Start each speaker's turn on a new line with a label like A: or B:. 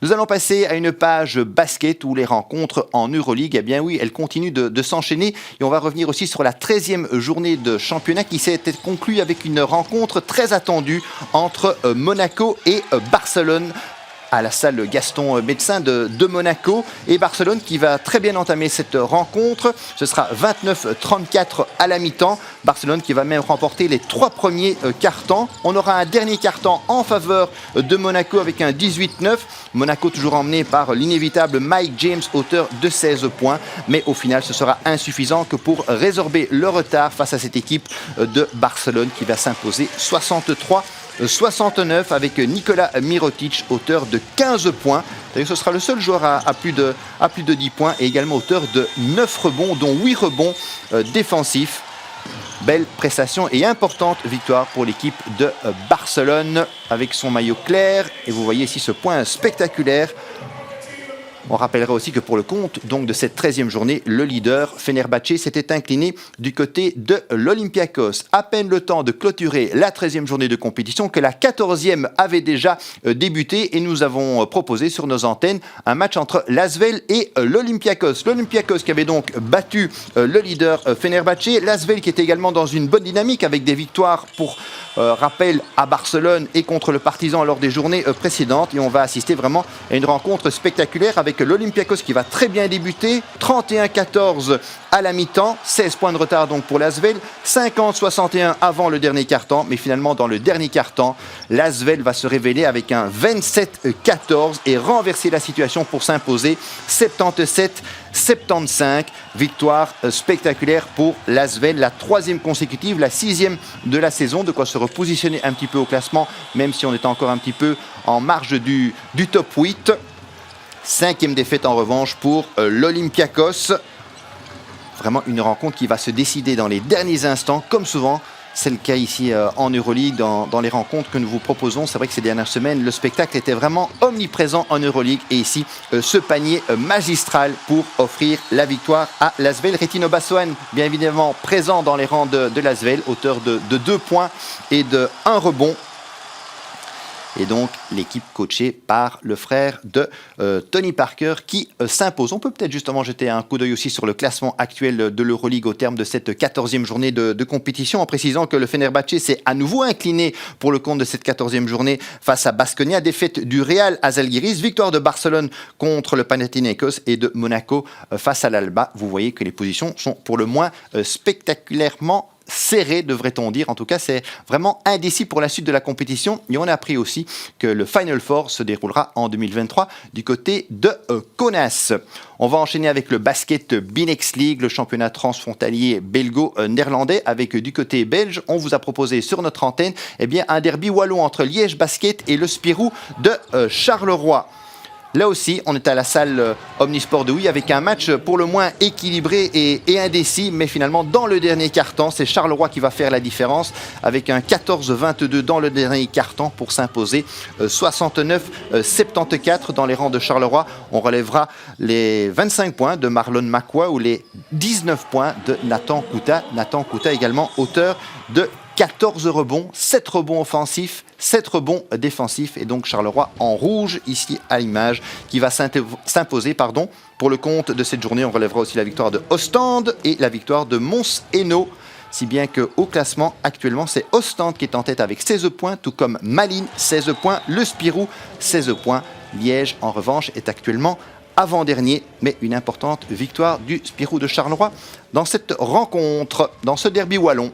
A: Nous allons passer à une page basket où les rencontres en Euroleague, eh bien oui, elles continuent de s'enchaîner. Et on va revenir aussi sur la 13e journée de championnat qui s'est conclue avec une rencontre très attendue entre Monaco et Barcelone, à la salle Gaston Médecin de Monaco, et Barcelone qui va très bien entamer cette rencontre. Ce sera 29-34 à la mi-temps. Barcelone qui va même remporter les 3 premiers quart-temps. On aura un dernier quart-temps en faveur de Monaco avec un 18-9. Monaco toujours emmené par l'inévitable Mike James, auteur de 16 points. Mais au final, ce sera insuffisant que pour résorber le retard face à cette équipe de Barcelone qui va s'imposer 63-69 avec Nikola Mirotic, auteur de 15 points. D'ailleurs, ce sera le seul joueur à plus de 10 points et également auteur de 9 rebonds, dont 8 rebonds défensifs. Belle prestation et importante victoire pour l'équipe de Barcelone avec son maillot clair. Et vous voyez ici ce point spectaculaire. On rappellera aussi que pour le compte donc de cette 13e journée, le leader Fenerbahçe s'était incliné du côté de l'Olympiakos. À peine le temps de clôturer la 13e journée de compétition que la 14e avait déjà débuté et nous avons proposé sur nos antennes un match entre l'Asvel et l'Olympiakos. L'Olympiakos qui avait donc battu le leader Fenerbahçe. L'Asvel qui était également dans une bonne dynamique avec des victoires pour rappel à Barcelone et contre le Partizan lors des journées précédentes. Et on va assister vraiment à une rencontre spectaculaire avec l'Olympiakos qui va très bien débuter, 31-14 à la mi-temps, 16 points de retard donc pour l'Asvel, 50-61 avant le dernier quart-temps, mais finalement dans le dernier quart-temps, l'Asvel va se révéler avec un 27-14 et renverser la situation pour s'imposer 77-75, victoire spectaculaire pour l'Asvel, la 3e consécutive, la 6e de la saison, de quoi se repositionner un petit peu au classement, même si on est encore un petit peu en marge du top 8. 5e défaite en revanche pour l'Olympiakos. Vraiment une rencontre qui va se décider dans les derniers instants, comme souvent. C'est le cas ici en Euroleague, dans les rencontres que nous vous proposons. C'est vrai que ces dernières semaines, le spectacle était vraiment omniprésent en Euroleague. Et ici, ce panier magistral pour offrir la victoire à l'Asvel. Retino Bassoane, bien évidemment, présent dans les rangs de l'Asvel, auteur de 2 points et de 1 rebond. Et donc, l'équipe coachée par le frère de Tony Parker qui s'impose. On peut peut-être justement jeter un coup d'œil aussi sur le classement actuel de l'Euroleague au terme de cette 14e journée de compétition, en précisant que le Fenerbahçe s'est à nouveau incliné pour le compte de cette 14e journée face à Baskonia. Défaite du Real à Zalgiris, victoire de Barcelone contre le Panathinaikos et de Monaco face à l'Alba. Vous voyez que les positions sont pour le moins spectaculairement serré, devrait-on dire. En tout cas, c'est vraiment indécis pour la suite de la compétition. Et on a appris aussi que le Final Four se déroulera en 2023 du côté de Kaunas. On va enchaîner avec le basket Binex League, le championnat transfrontalier belgo-néerlandais. Avec du côté belge, on vous a proposé sur notre antenne un derby wallon entre Liège Basket et le Spirou de Charleroi. Là aussi, on est à la salle Omnisport de Huy avec un match pour le moins équilibré et indécis. Mais finalement, dans le dernier quart-temps, c'est Charleroi qui va faire la différence avec un 14-22 dans le dernier quart-temps pour s'imposer 69-74 dans les rangs de Charleroi. On relèvera les 25 points de Marlon Makwa ou les 19 points de Nathan Kouta. Nathan Kouta également auteur de 14 rebonds, 7 rebonds offensifs, 7 rebonds défensifs. Et donc Charleroi en rouge ici à l'image qui va s'imposer. Pour le compte de cette journée, on relèvera aussi la victoire de Ostende et la victoire de Mons Hainaut. Si bien qu'au classement, actuellement, c'est Ostende qui est en tête avec 16 points, tout comme Malines, 16 points, le Spirou, 16 points. Liège, en revanche, est actuellement avant-dernier, mais une importante victoire du Spirou de Charleroi dans cette rencontre, dans ce derby wallon.